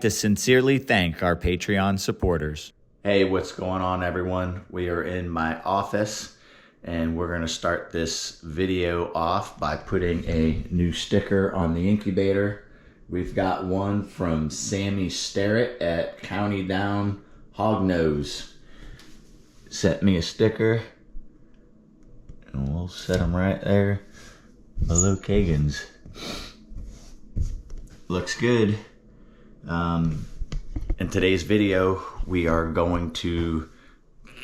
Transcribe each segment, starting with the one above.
to sincerely thank our Patreon supporters. Hey, what's going on, everyone? We are in my office and we're going to start this video off by putting a new sticker on the incubator. We've got one from Sammy Starrett at County Down Hognose. Sent me a sticker and we'll set them right there below Kagan's. Looks good. In today's video, we are going to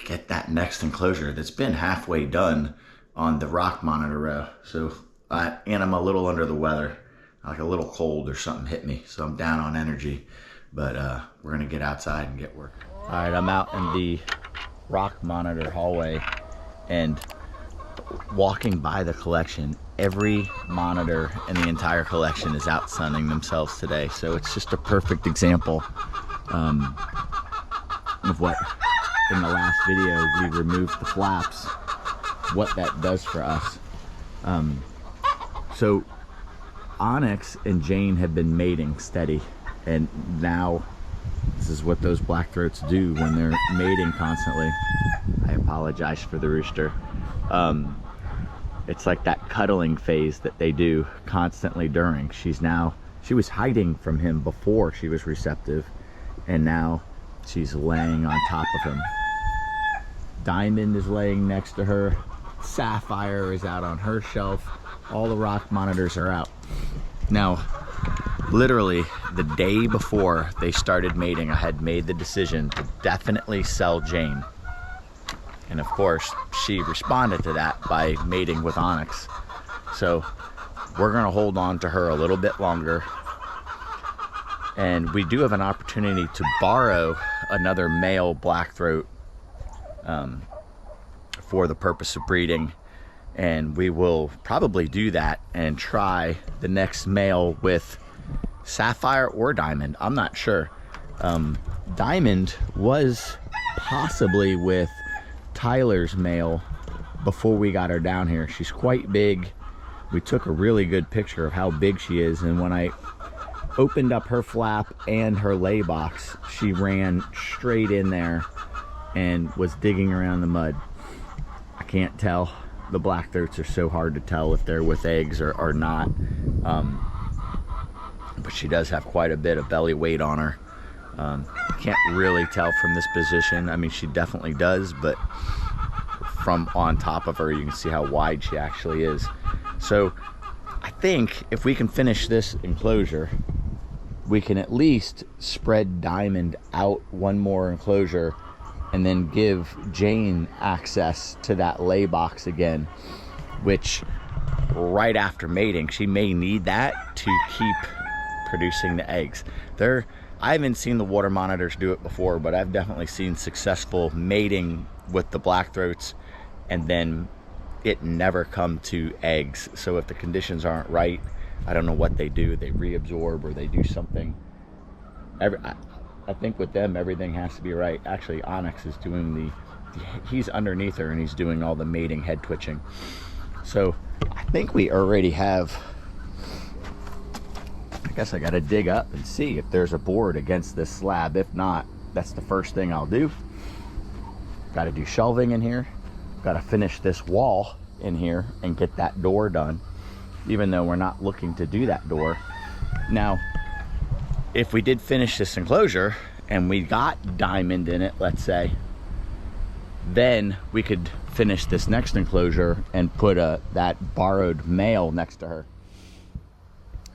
get that next enclosure that's been halfway done on the rock monitor row. So, and I'm a little under the weather, like a little cold or something hit me. So I'm down on energy, but we're gonna get outside and get work. All right, I'm out in the rock monitor hallway and walking by the collection. Every monitor in the entire collection is out sunning themselves today. So it's just a perfect example of what in the last video we removed the flaps, what that does for us. So Onyx and Jane have been mating steady, and now this is what those black throats do when they're mating constantly. I apologize for the rooster. It's like that cuddling phase that they do constantly during. She was hiding from him before she was receptive, and now she's laying on top of him. Diamond is laying next to her. Sapphire is out on her shelf. All the rock monitors are out. Now, literally the day before they started mating, I had made the decision to definitely sell Jane. And of course, she responded to that by mating with Onyx. So we're gonna hold on to her a little bit longer. And we do have an opportunity to borrow another male blackthroat for the purpose of breeding. And we will probably do that and try the next male with Sapphire or Diamond. I'm not sure. Diamond was possibly with Tyler's male before we got her down here. She's quite big. We took a really good picture of how big she is, and when I opened up her flap and her lay box, she ran straight in there and was digging around the mud. I can't tell. The blackthroats are so hard to tell if they're with eggs or not. But she does have quite a bit of belly weight on her. Can't really tell from this position. I mean, she definitely does, but from on top of her, you can see how wide she actually is. So I think if we can finish this enclosure, we can at least spread Diamond out one more enclosure and then give Jane access to that lay box again, which right after mating, she may need that to keep producing the eggs. I haven't seen the water monitors do it before, but I've definitely seen successful mating with the blackthroats and then it never come to eggs. So if the conditions aren't right, I don't know what they do. They reabsorb or they do something. I think with them, everything has to be right. Actually, Onyx is doing he's underneath her and he's doing all the mating head twitching. So I think we already have, I guess I got to dig up and see if there's a board against this slab. If not, that's the first thing I'll do. Got to do shelving in here. Got to finish this wall in here and get that door done, even though we're not looking to do that door. Now, if we did finish this enclosure and we got Diamond in it, let's say, then we could finish this next enclosure and put that borrowed male next to her.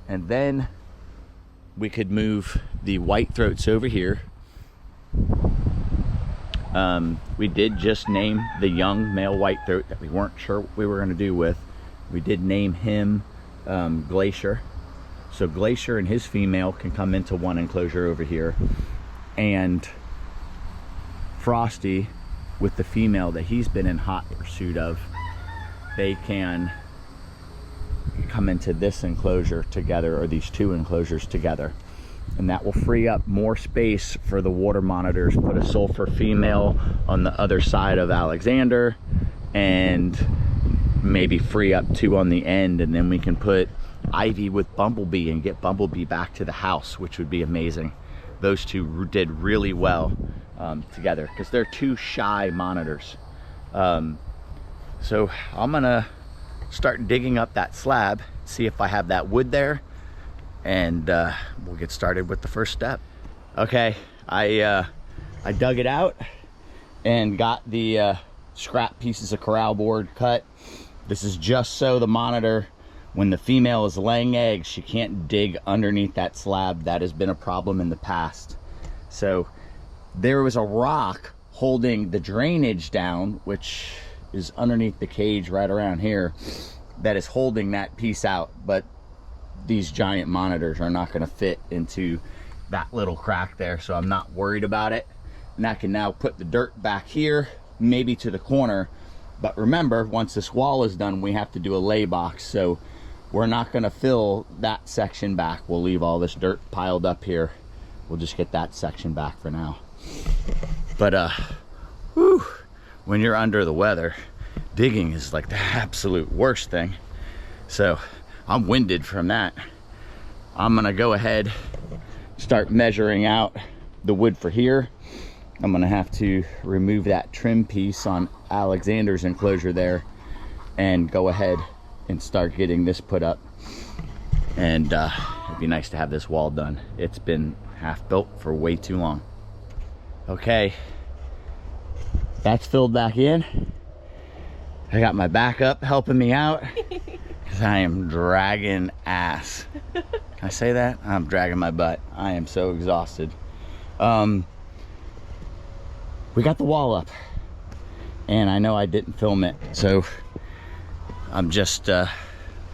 And then we could move the white throats over here. We did just name the young male white throat that we weren't sure what we were going to do with. We did name him Glacier. So Glacier and his female can come into one enclosure over here, and Frosty with the female that he's been in hot pursuit of, they can come into this enclosure together, or these two enclosures together, and that will free up more space for the water monitors. Put a sulfur female on the other side of Alexander and maybe free up two on the end, and then we can put Ivy with Bumblebee and get Bumblebee back to the house, which would be amazing. those two did really well together, because they're two shy monitors. So I'm gonna start digging up that slab, see if I have that wood there, and we'll get started with the first step. Okay, I dug it out and got the scrap pieces of corral board cut. This is just so the monitor, when the female is laying eggs, she can't dig underneath that slab. That has been a problem in the past. So there was a rock holding the drainage down, which is underneath the cage right around here, that is holding that piece out. But these giant monitors are not going to fit into that little crack there, so I'm not worried about it. And I can now put the dirt back here, maybe to the corner. But remember, once this wall is done, we have to do a lay box, so we're not going to fill that section back. We'll leave all this dirt piled up here. We'll just get that section back for now. But whew, when you're under the weather, digging is like the absolute worst thing. So I'm winded from that. I'm gonna go ahead, start measuring out the wood for here. I'm gonna have to remove that trim piece on Alexander's enclosure there and go ahead and start getting this put up. And it'd be nice to have this wall done. It's been half built for way too long. Okay, that's filled back in. I got my backup helping me out because I am dragging ass. Can I say that? I'm dragging my butt. I am so exhausted. We got the wall up, and I know I didn't film it, so I'm just not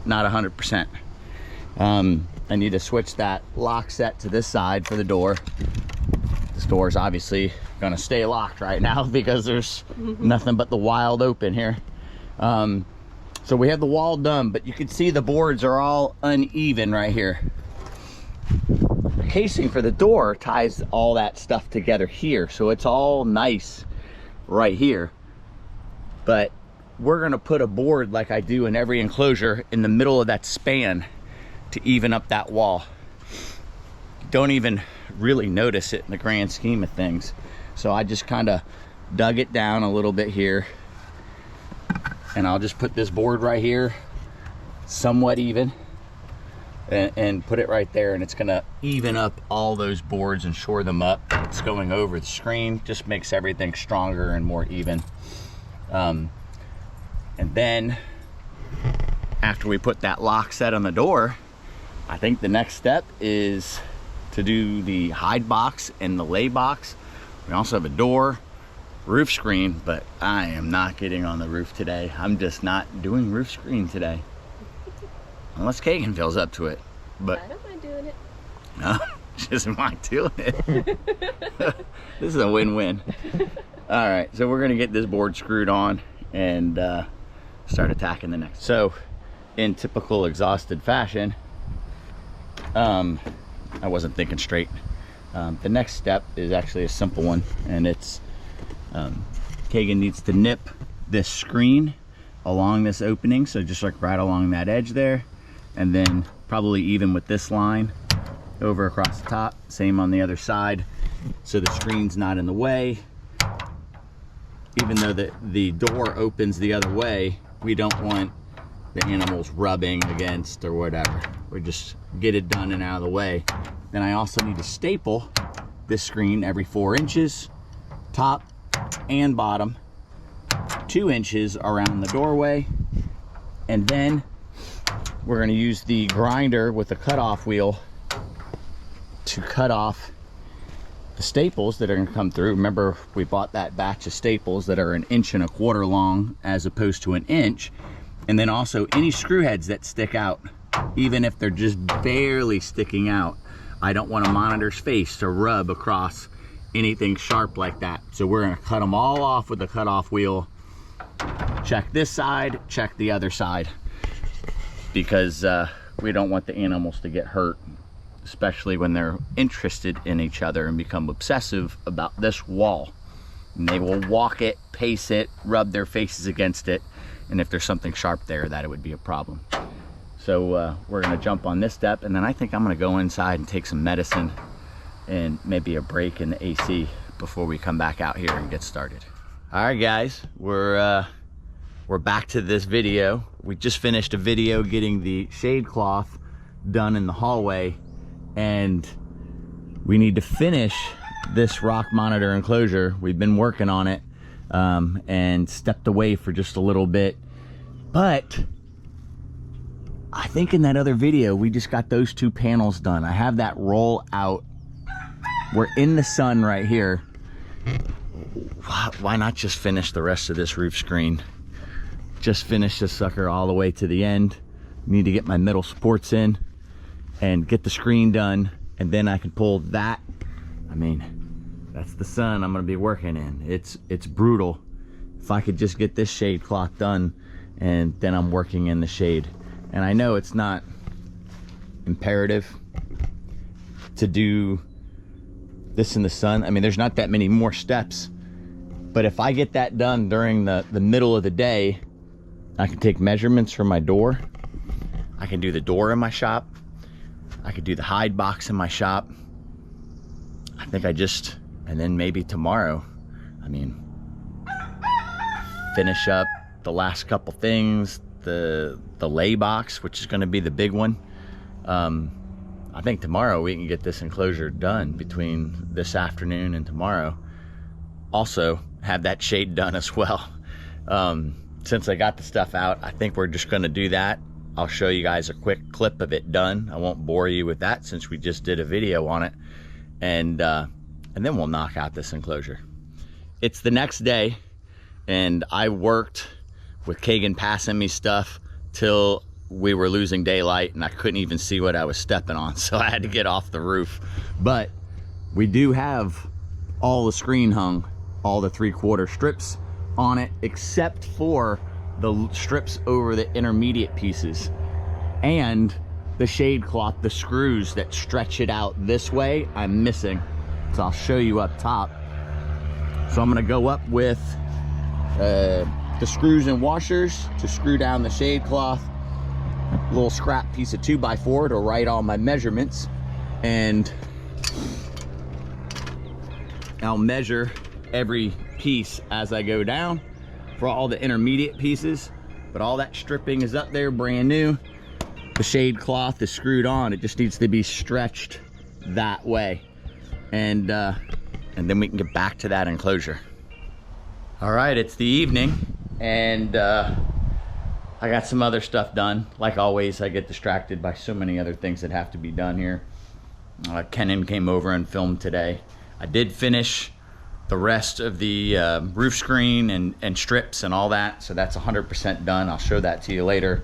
100%. I need to switch that lock set to this side for the door. This door is obviously gonna stay locked right now because there's nothing but the wild open here. So we have the wall done, but you can see the boards are all uneven right here. The casing for the door ties all that stuff together here, so it's all nice right here. But we're gonna put a board, like I do in every enclosure, in the middle of that span to even up that wall. Don't even really notice it in the grand scheme of things. So I just kind of dug it down a little bit here, and I'll just put this board right here, somewhat even, and put it right there, and it's gonna even up all those boards and shore them up. It's going over the screen, just makes everything stronger and more even. And then after we put that lock set on the door, I think the next step is to do the hide box and the lay box. We also have a door, roof screen, but I am not getting on the roof today. I'm just not doing roof screen today. Unless Kagan feels up to it. But I don't mind doing it. No, she doesn't mind doing it. This is a win-win. All right, so we're gonna get this board screwed on and start attacking the next. So in typical exhausted fashion, I wasn't thinking straight. The next step is actually a simple one, and it's Kagan needs to nip this screen along this opening, so just like right along that edge there, and then probably even with this line over across the top, same on the other side, so the screen's not in the way. Even though the door opens the other way, we don't want the animals rubbing against or whatever. We just get it done and out of the way. Then I also need to staple this screen every 4 inches, top and bottom, 2 inches around the doorway, and then we're going to use the grinder with the cutoff wheel to cut off the staples that are going to come through. Remember, we bought that batch of staples that are 1.25 inches long as opposed to 1 inch. And then also any screw heads that stick out, even if they're just barely sticking out, I don't want a monitor's face to rub across anything sharp like that. So we're gonna cut them all off with the cutoff wheel. Check this side, check the other side, because we don't want the animals to get hurt, especially when they're interested in each other and become obsessive about this wall. And they will walk it, pace it, rub their faces against it, and if there's something sharp there, that it would be a problem. So we're gonna jump on this step, and then I think I'm gonna go inside and take some medicine and maybe a break in the AC before we come back out here and get started. All right, guys, we're back to this video. We just finished a video getting the shade cloth done in the hallway, and we need to finish this rock monitor enclosure. We've been working on it and stepped away for just a little bit, but I think in that other video we just got those two panels done. I have that roll out. We're in the sun right here. Why not just finish the rest of this roof screen? Just finish this sucker all the way to the end. Need to get my middle supports in and get the screen done, and then I can pull that. I mean, that's the sun I'm gonna be working in. It's brutal. If I could just get this shade cloth done, and then I'm working in the shade. And I know it's not imperative to do this in the sun. I mean, there's not that many more steps, but if I get that done during the middle of the day, I can take measurements from my door. I can do the door in my shop. I could do the hide box in my shop. I think and then maybe tomorrow, I mean, finish up the last couple things, the lay box, which is gonna be the big one. I think tomorrow we can get this enclosure done between this afternoon and tomorrow. Also have that shade done as well. Since I got the stuff out, I think we're just gonna do that. I'll show you guys a quick clip of it done. I won't bore you with that since we just did a video on it. And then we'll knock out this enclosure. It's the next day, and I worked with Kagan passing me stuff till we were losing daylight, and I couldn't even see what I was stepping on, so I had to get off the roof. But we do have all the screen hung, all the 3/4 strips on it, except for the strips over the intermediate pieces and the shade cloth. The screws that stretch it out this way I'm missing, so I'll show you up top. So I'm gonna go up with the screws and washers to screw down the shade cloth, a little scrap piece of 2x4 to write all my measurements, and I'll measure every piece as I go down for all the intermediate pieces. But all that stripping is up there brand new. The shade cloth is screwed on. It just needs to be stretched that way, and then we can get back to that enclosure. All right, it's the evening, and I got some other stuff done. Like always, I get distracted by so many other things that have to be done here. Kenan came over and filmed today. I did finish the rest of the roof screen and strips and all that, so that's 100% done. I'll show that to you later.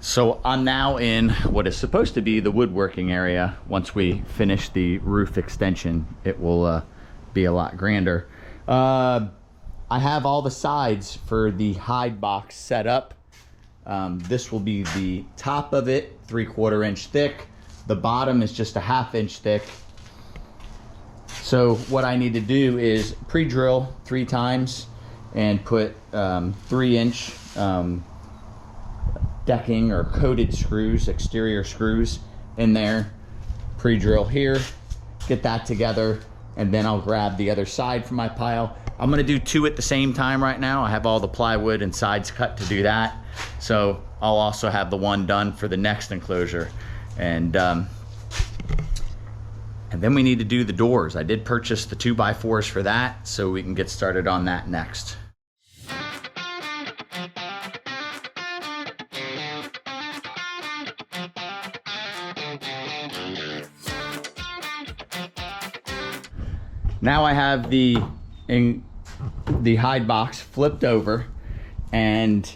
So I'm now in what is supposed to be the woodworking area. Once we finish the roof extension, it will be a lot grander. I have all the sides for the hide box set up. This will be the top of it, 3/4 inch thick. The bottom is just a 1/2 inch thick. So what I need to do is pre-drill 3 times and put 3-inch decking or coated screws, exterior screws in there. Pre-drill here, get that together, and then I'll grab the other side from my pile. I'm gonna do 2 at the same time right now. I have all the plywood and sides cut to do that. So I'll also have the one done for the next enclosure. And then we need to do the doors. I did purchase the 2x4s for that, so we can get started on that next. Now I have the hide box flipped over, and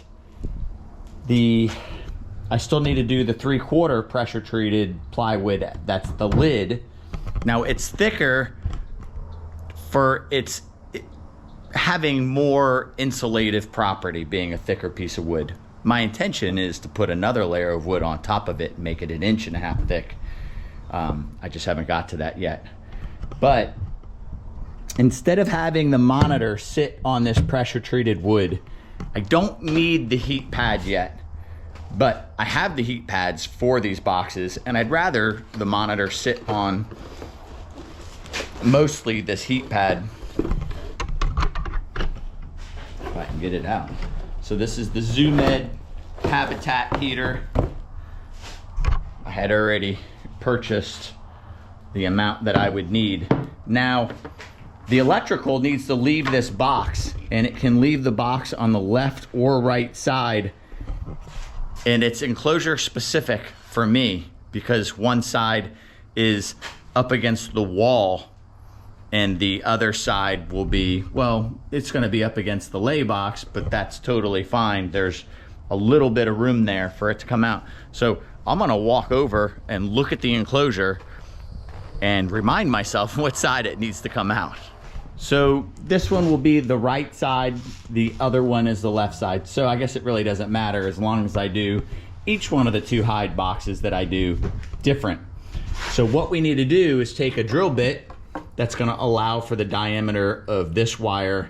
I still need to do the 3/4 pressure treated plywood. That's the lid. Now it's thicker for its having more insulative property, being a thicker piece of wood. My intention is to put another layer of wood on top of it and make it 1.5 inches thick. I just haven't got to that yet. But instead of having the monitor sit on this pressure treated wood, I don't need the heat pad yet. But I have the heat pads for these boxes, and I'd rather the monitor sit on mostly this heat pad. If I can get it out. So this is the ZoomEd Habitat heater. I had already purchased the amount that I would need. Now, the electrical needs to leave this box, and it can leave the box on the left or right side. And it's enclosure specific for me because one side is up against the wall and the other side will be, well, it's gonna be up against the lay box, but that's totally fine. There's a little bit of room there for it to come out. So I'm gonna walk over and look at the enclosure and remind myself what side it needs to come out. So this one will be the right side, the other one is the left side. So I guess it really doesn't matter as long as I do each one of the 2 hide boxes that I do different. So what we need to do is take a drill bit that's gonna allow for the diameter of this wire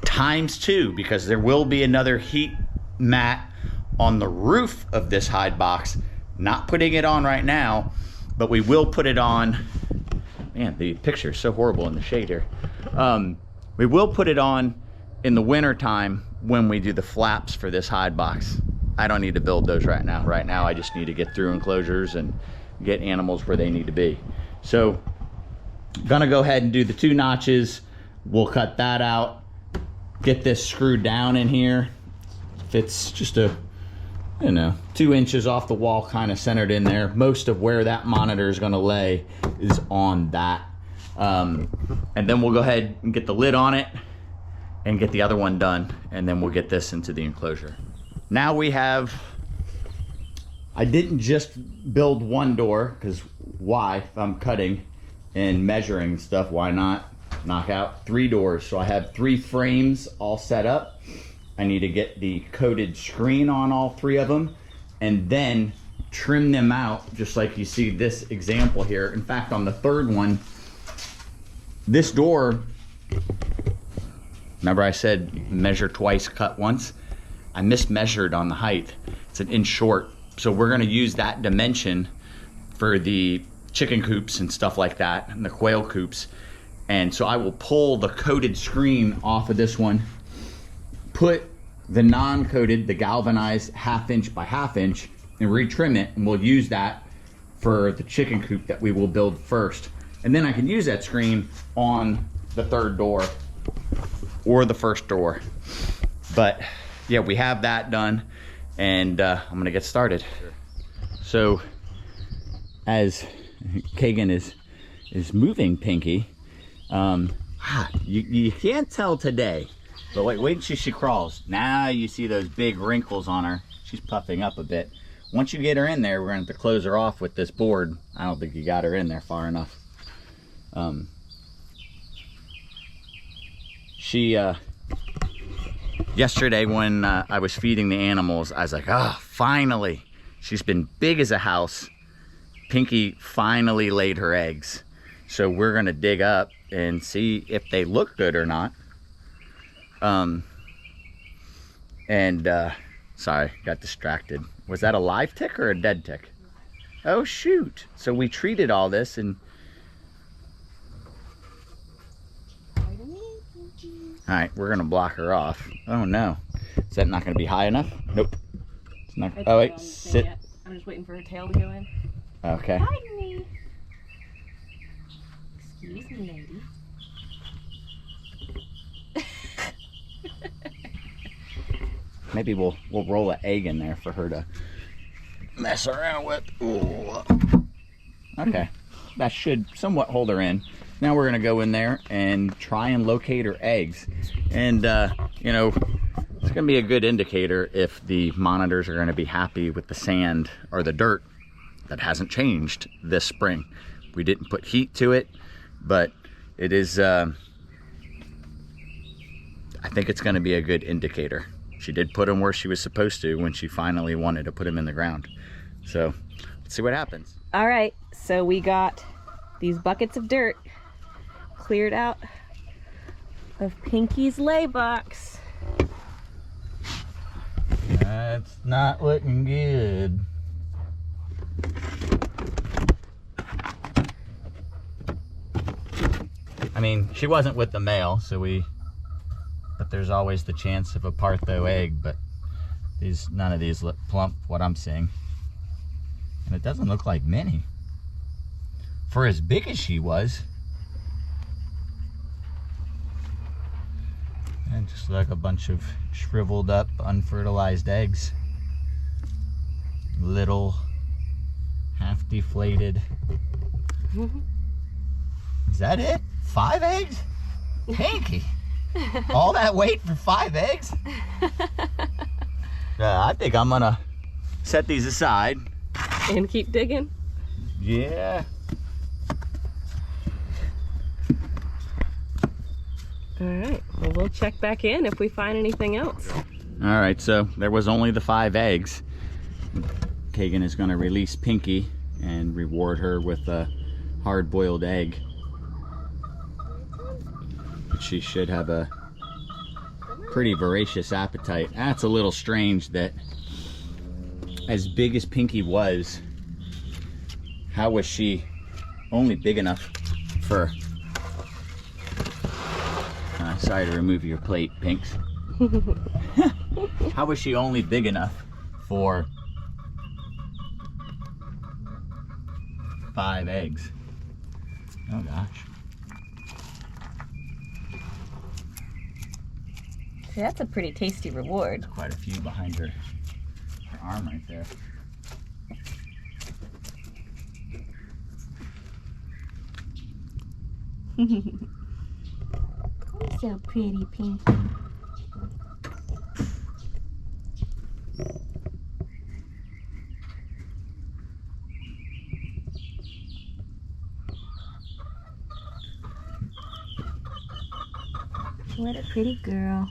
×2, because there will be another heat mat on the roof of this hide box. Not putting it on right now, but we will put it on. Man, the picture is so horrible in the shade here. We will put it on in the winter time when we do the flaps for this hide box. I don't need to build those right now. Right now, I just need to get through enclosures and get animals where they need to be. So, gonna go ahead and do the 2 notches. We'll cut that out, get this screwed down in here. If it's just a, 2 inches off the wall, kind of centered in there. Most of where that monitor is gonna lay is on that. And then we'll go ahead and get the lid on it and get the other one done, and then we'll get this into the enclosure. Now we have, I didn't just build 1 door, because why? If I'm cutting and measuring stuff, why not knock out 3 doors? So I have 3 frames all set up. I need to get the coated screen on all 3 of them and then trim them out just like you see this example here. In fact, on the 3rd one, this door, remember I said measure twice, cut once? I mismeasured on the height. It's 1 inch short. So we're gonna use that dimension for the chicken coops and stuff like that, and the quail coops. And so I will pull the coated screen off of this one, put the non-coated, the galvanized 1/2 inch by 1/2 inch, and retrim it, and we'll use that for the chicken coop that we will build first. And then I can use that screen on the 3rd door or the 1st door. But yeah, we have that done, and I'm gonna get started. So as Kagan is moving Pinky, you can't tell today, but wait until she crawls. Now you see those big wrinkles on her. She's puffing up a bit. Once you get her in there, we're gonna have to close her off with this board. I don't think you got her in there far enough. Yesterday when I was feeding the animals, I was like, oh, finally. She's been big as a house. Pinky finally laid her eggs. So we're gonna dig up and see if they look good or not. Sorry, got distracted. Was that a live tick or a dead tick? Oh shoot. So we treated all this and... All right, we're gonna block her off. Oh no. Is that not gonna be high enough? Nope. It's not. Oh wait, sit. I'm just waiting for her tail to go in. Okay. Hide me. Excuse me, lady. Maybe we'll roll an egg in there for her to mess around with. Ooh. Okay, that should somewhat hold her in. Now we're gonna go in there and try and locate her eggs. And you know, it's gonna be a good indicator if the monitors are gonna be happy with the sand or the dirt that hasn't changed this spring. We didn't put heat to it, but it is, I think it's gonna be a good indicator. She did put them where she was supposed to when she finally wanted to put them in the ground. So let's see what happens. All right, so we got these buckets of dirt cleared out of Pinky's lay box. All That's not looking good. I mean, she wasn't with the male, but there's always the chance of a partho egg, but none of these look plump, what I'm seeing. And it doesn't look like many. For as big as she was. And just like a bunch of shriveled up, unfertilized eggs. Little, half deflated. Is that it? 5 eggs? Pinky. All that weight for 5 eggs? I think I'm gonna set these aside. And keep digging? Yeah. All right, well, we'll check back in if we find anything else. All right, so there was only the 5 eggs. Kagan is gonna release Pinky and reward her with a hard-boiled egg. But she should have a pretty voracious appetite. That's a little strange that as big as Pinky was, how was she only big enough for... sorry to remove your plate, Pinks. How was she only big enough for 5 eggs? Oh gosh. See, that's a pretty tasty reward. There's quite a few behind her arm right there. So pretty, Pinky. What a pretty girl.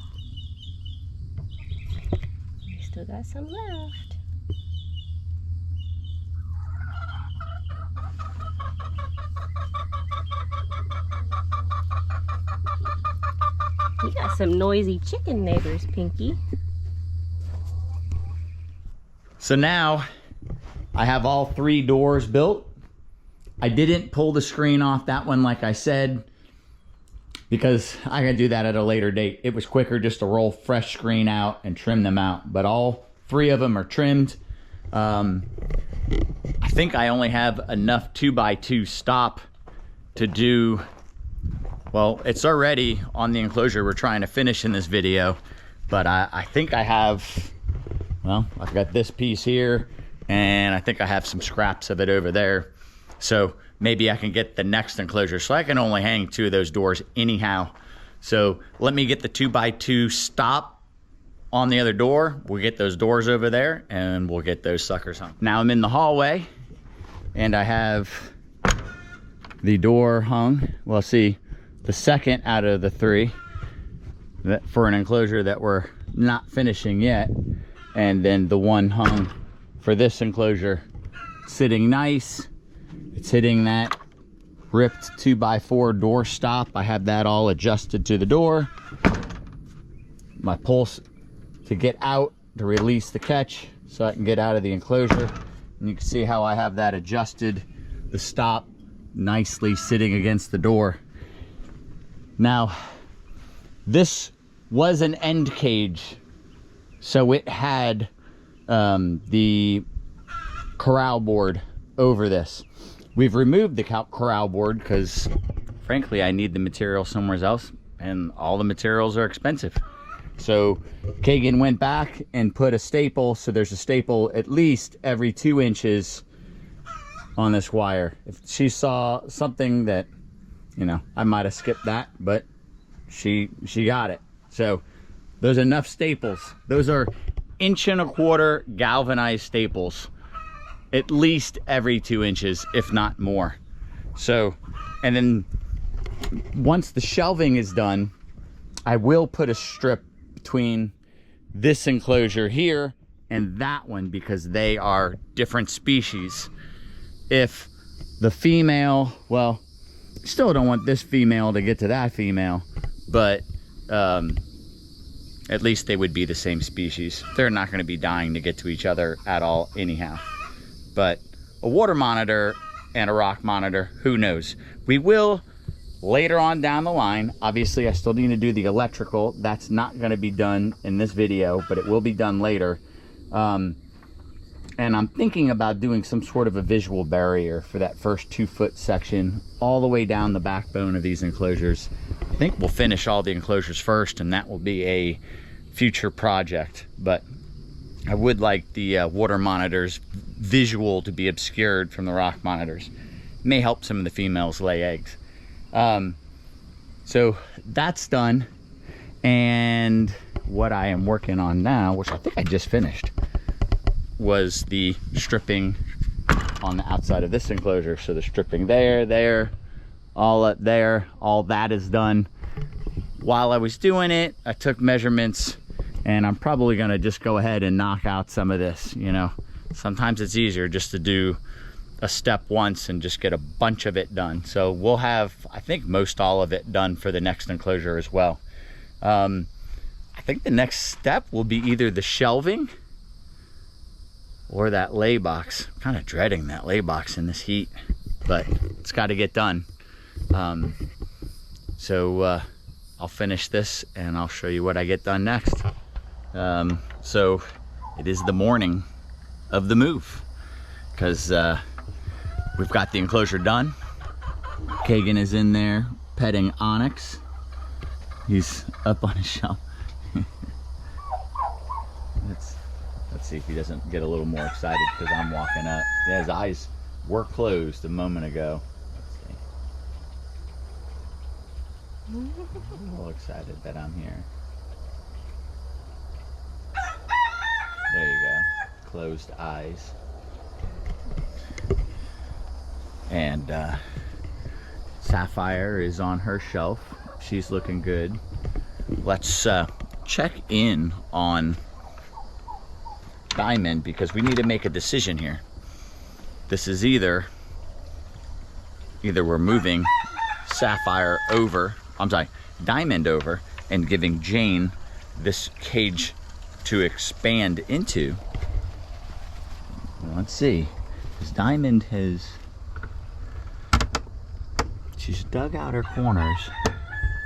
We still got some left. You got some noisy chicken neighbors, Pinky. So now I have all 3 doors built. I didn't pull the screen off that one like I said, because I gotta do that at a later date. It was quicker just to roll fresh screen out and trim them out, but all 3 of them are trimmed. I think I only have enough 2x2 stop to do, well, it's already on the enclosure we're trying to finish in this video, but I think I have, well, I've got this piece here, and I think I have some scraps of it over there. So maybe I can get the next enclosure. So I can only hang 2 of those doors anyhow. So let me get the 2x2 stop on the other door. We'll get those doors over there and we'll get those suckers hung. Now I'm in the hallway and I have the door hung. Well, see, the second out of the 3 that for an enclosure that we're not finishing yet. And then the one hung for this enclosure, sitting nice. It's hitting that ripped 2x4 door stop. I have that all adjusted to the door. My pulse to get out to release the catch so I can get out of the enclosure. And you can see how I have that adjusted, the stop nicely sitting against the door. Now, this was an end cage, so it had the corral board over this. We've removed the corral board because, frankly, I need the material somewhere else, and all the materials are expensive. So Kagan went back and put a staple, so there's a staple at least every 2 inches on this wire. If she saw something that, you know, I might have skipped that, but she got it. So there's enough staples. Those are 1.25 inch galvanized staples, at least every 2 inches, if not more. So, and then once the shelving is done, I will put a strip between this enclosure here and that one because they are different species. If the female, well, still don't want this female to get to that female, but at least they would be the same species. They're not going to be dying to get to each other at all anyhow. But a water monitor and a rock monitor, who knows? We will later on down the line. Obviously, I still need to do the electrical. That's not going to be done in this video, but it will be done later. And I'm thinking about doing some sort of a visual barrier for that first 2-foot section all the way down the backbone of these enclosures. I think we'll finish all the enclosures first, and that will be a future project. But I would like the water monitors visual to be obscured from the rock monitors. It may help some of the females lay eggs. So that's done. And what I am working on now, which I think I just finished, was the stripping on the outside of this enclosure. So the stripping there, all up there, all that is done. While I was doing it, I took measurements, and I'm probably gonna just go ahead and knock out some of this. You know, sometimes it's easier just to do a step once and just get a bunch of it done. So we'll have, I think, most all of it done for the next enclosure as well. I think the next step will be either the shelving or that lay box. I'm kind of dreading that lay box in this heat, but it's got to get done. So I'll finish this and I'll show you what I get done next. So it is the morning of the move, because we've got the enclosure done. Kagan is in there petting Onyx. He's up on his shelf. Let's see if he doesn't get a little more excited because I'm walking up. Yeah, his eyes were closed a moment ago. Let's see. A little excited that I'm here. There you go. Closed eyes. And Sapphire is on her shelf. She's looking good. Let's check in on Diamond, because we need to make a decision here. This is either we're moving Sapphire over, I'm sorry, Diamond over, and giving Jane this cage to expand into. Let's see, because Diamond she's dug out her corners.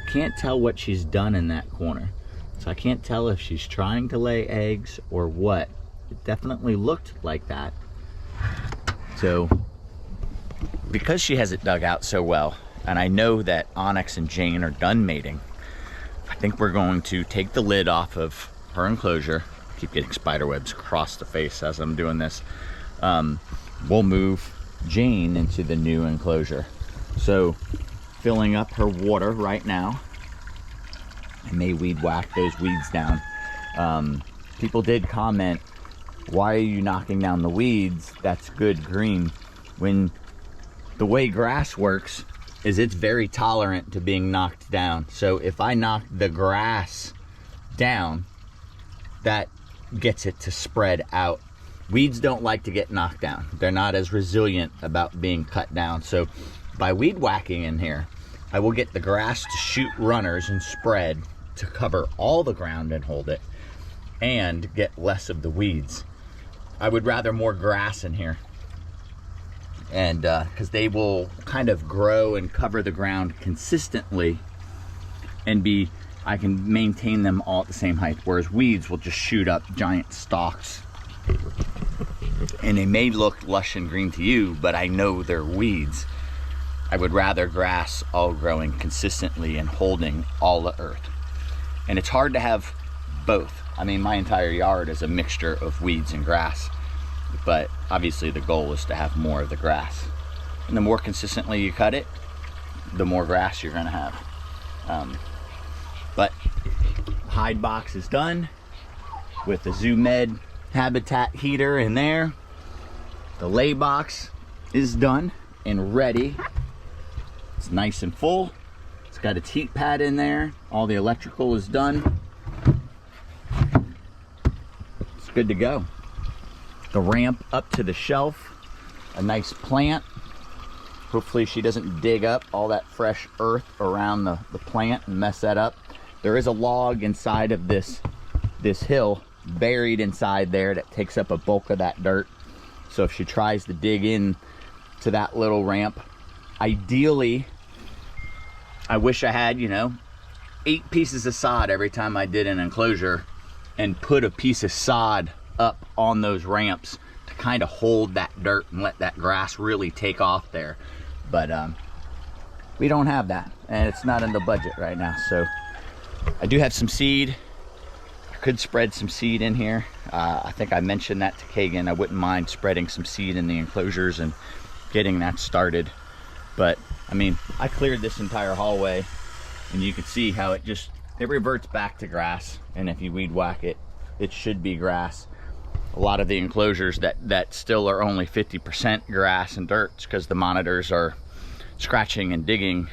Can't tell what she's done in that corner. So I can't tell if she's trying to lay eggs or what. It definitely looked like that. So because she has it dug out so well, and I know that Onyx and Jane are done mating, I think we're going to take the lid off of her enclosure. Keep getting spider webs across the face as I'm doing this. We'll move Jane into the new enclosure. So filling up her water right now. I may weed whack those weeds down. People did comment, why are you knocking down the weeds? That's good green. When the way grass works is it's very tolerant to being knocked down. So if I knock the grass down, that gets it to spread out. Weeds don't like to get knocked down. They're not as resilient about being cut down. So by weed whacking in here, I will get the grass to shoot runners and spread to cover all the ground and hold it, and get less of the weeds. I would rather more grass in here, and because they will kind of grow and cover the ground consistently, and I can maintain them all at the same height, whereas weeds will just shoot up giant stalks, and they may look lush and green to you, but I know they're weeds. I would rather grass all growing consistently and holding all the earth. And it's hard to have both. I mean, my entire yard is a mixture of weeds and grass, but obviously the goal is to have more of the grass. And the more consistently you cut it, the more grass you're gonna have. But hide box is done with the Zoo Med habitat heater in there. The lay box is done and ready. It's nice and full. It's got its heat pad in there. All the electrical is done. It's good to go. The ramp up to the shelf, a nice plant. Hopefully she doesn't dig up all that fresh earth around the plant and mess that up. There is a log inside of this this hill buried inside there that takes up a bulk of that dirt. So if she tries to dig in to that little ramp, ideally, I wish I had, you know, 8 pieces of sod every time I did an enclosure, and put a piece of sod up on those ramps to kind of hold that dirt and let that grass really take off there. But we don't have that, and it's not in the budget right now. So I do have some seed. I could spread some seed in here. I think I mentioned that to Kagan. I wouldn't mind spreading some seed in the enclosures and getting that started. But I mean, I cleared this entire hallway, and you can see how it reverts back to grass. And if you weed whack it, it should be grass. A lot of the enclosures that still are only 50% grass and dirt, because the monitors are scratching and digging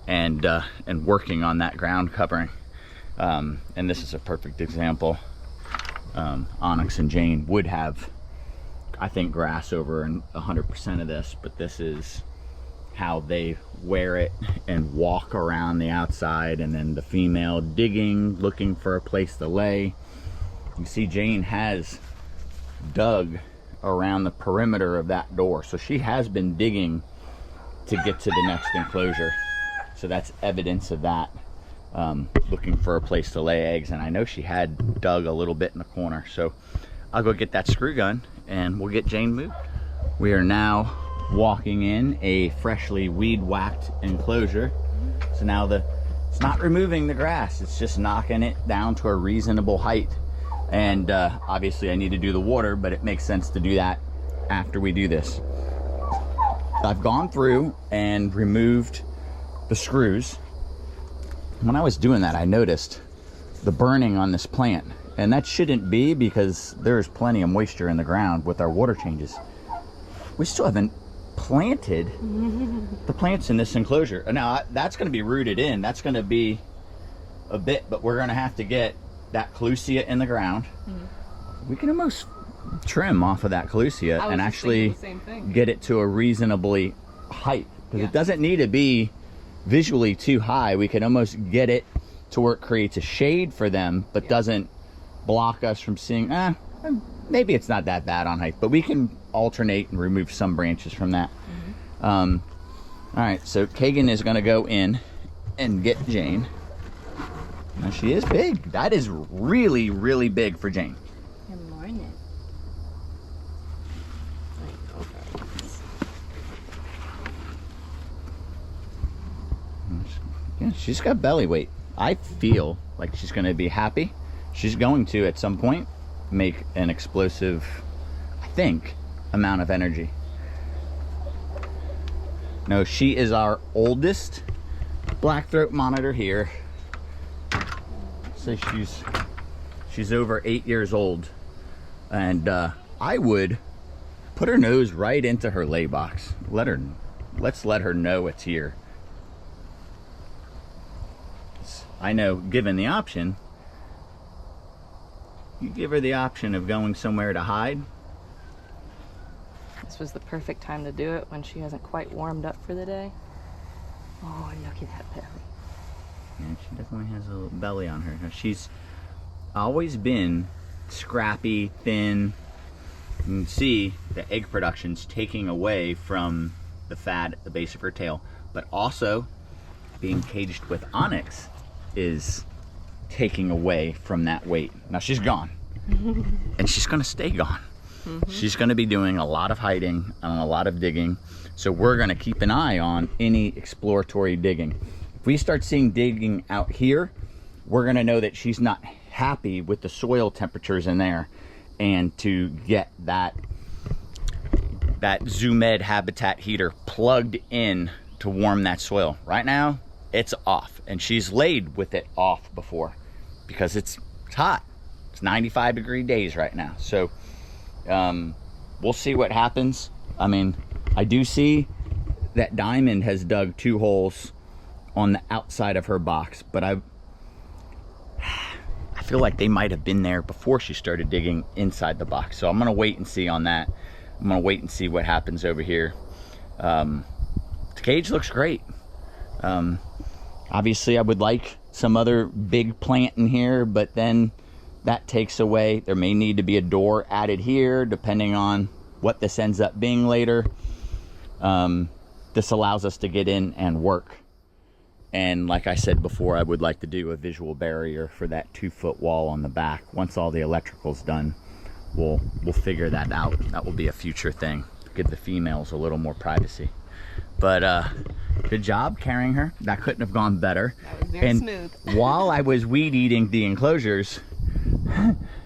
and working on that ground covering. And this is a perfect example. Onyx and Jane would have, I think, grass over 100% of this, but this is how they wear it and walk around the outside. And then the female digging, looking for a place to lay. You see Jane has dug around the perimeter of that door, so she has been digging to get to the next enclosure. So that's evidence of that, looking for a place to lay eggs. And I know she had dug a little bit in the corner, so I'll go get that screw gun and we'll get Jane moved. We are now walking in a freshly weed whacked enclosure. So now it's not removing the grass, it's just knocking it down to a reasonable height. And obviously I need to do the water, but it makes sense to do that after we do this. I've gone through and removed the screws. When I was doing that, I noticed the burning on this plant, and that shouldn't be, because there's plenty of moisture in the ground with our water changes. We still haven't planted the plants in this enclosure. Now that's going to be rooted in. That's going to be a bit, but we're going to have to get that clusia in the ground. We can almost trim off of that clusia and actually get it to a reasonably height, because it doesn't need to be visually too high. We can almost get it to where it creates a shade for them, but doesn't block us from seeing, maybe it's not that bad on height, but we can alternate and remove some branches from that. All right, so Kagan is going to go in and get Jane. Now she is big. That is really, really big for Jane. Good morning. Yeah, she's got belly weight. I feel like she's going to be happy. She's going to, at some point, make an explosive, I think, amount of energy. No, she is our oldest black throat monitor here. So she's over 8 years old, and I would put her nose right into her lay box. Let's let her know it's here. I know, given the option, you give her the option of going somewhere to hide. This was the perfect time to do it when she hasn't quite warmed up for the day. Oh, look at that belly. Yeah, she definitely has a little belly on her. Now, she's always been scrappy, thin. You can see the egg production's taking away from the fat at the base of her tail, but also being caged with Onyx is taking away from that weight. Now she's gone, and she's gonna stay gone. She's gonna be doing a lot of hiding and a lot of digging, so we're gonna keep an eye on any exploratory digging. If we start seeing digging out here, we're gonna know that she's not happy with the soil temperatures in there, and to get that Zoomed habitat heater plugged in to warm that soil. Right now it's off, and she's laid with it off before because it's hot. It's 95-degree days right now, so we'll see what happens. I mean, I do see that Diamond has dug 2 holes on the outside of her box, but I feel like they might have been there before she started digging inside the box. So I'm gonna wait and see on that. I'm gonna wait and see what happens over here. The cage looks great. Obviously I would like some other big plant in here, but then that takes away. There may need to be a door added here, depending on what this ends up being later. This allows us to get in and work. And like I said before, I would like to do a visual barrier for that 2-foot wall on the back. Once all the electrical's done, we'll figure that out. That will be a future thing. Give the females a little more privacy. But good job carrying her. That couldn't have gone better. That was very smooth. While I was weed eating the enclosures,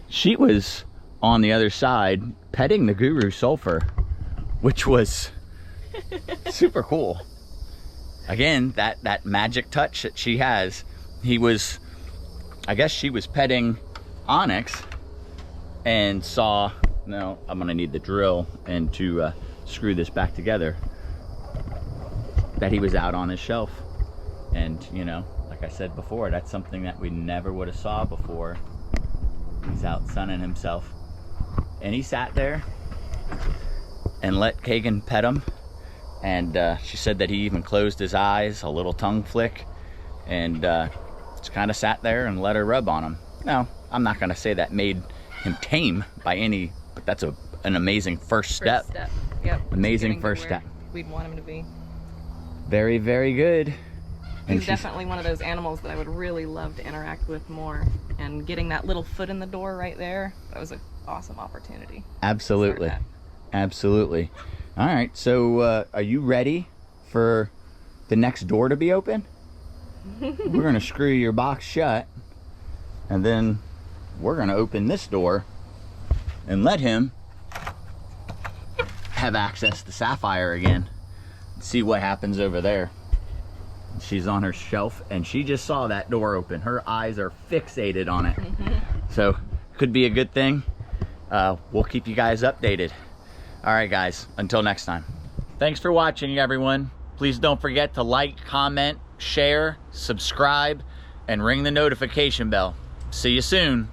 she was on the other side petting the Guru Sulfur, which was super cool. Again, that magic touch that she has. I guess she was petting Onyx and saw, no, I'm gonna need the drill and to screw this back together, that he was out on his shelf. And you know, like I said before, that's something that we never would have saw before. He's out sunning himself, and he sat there and let Kagan pet him. And she said that he even closed his eyes, a little tongue flick, and just kind of sat there and let her rub on him. Now, I'm not gonna say that made him tame by any, but that's an amazing first step. Yep. Amazing first step. We'd want him to be. Very, very good. He's definitely one of those animals that I would really love to interact with more. And getting that little foot in the door right there, that was an awesome opportunity. Absolutely. Absolutely. All right, so are you ready for the next door to be open? We're gonna screw your box shut, and then we're gonna open this door and let him have access to Sapphire again. See what happens over there. She's on her shelf and she just saw that door open. Her eyes are fixated on it. So could be a good thing. We'll keep you guys updated. All right, guys, until next time. Thanks for watching, everyone. Please don't forget to like, comment, share, subscribe, and ring the notification bell. See you soon.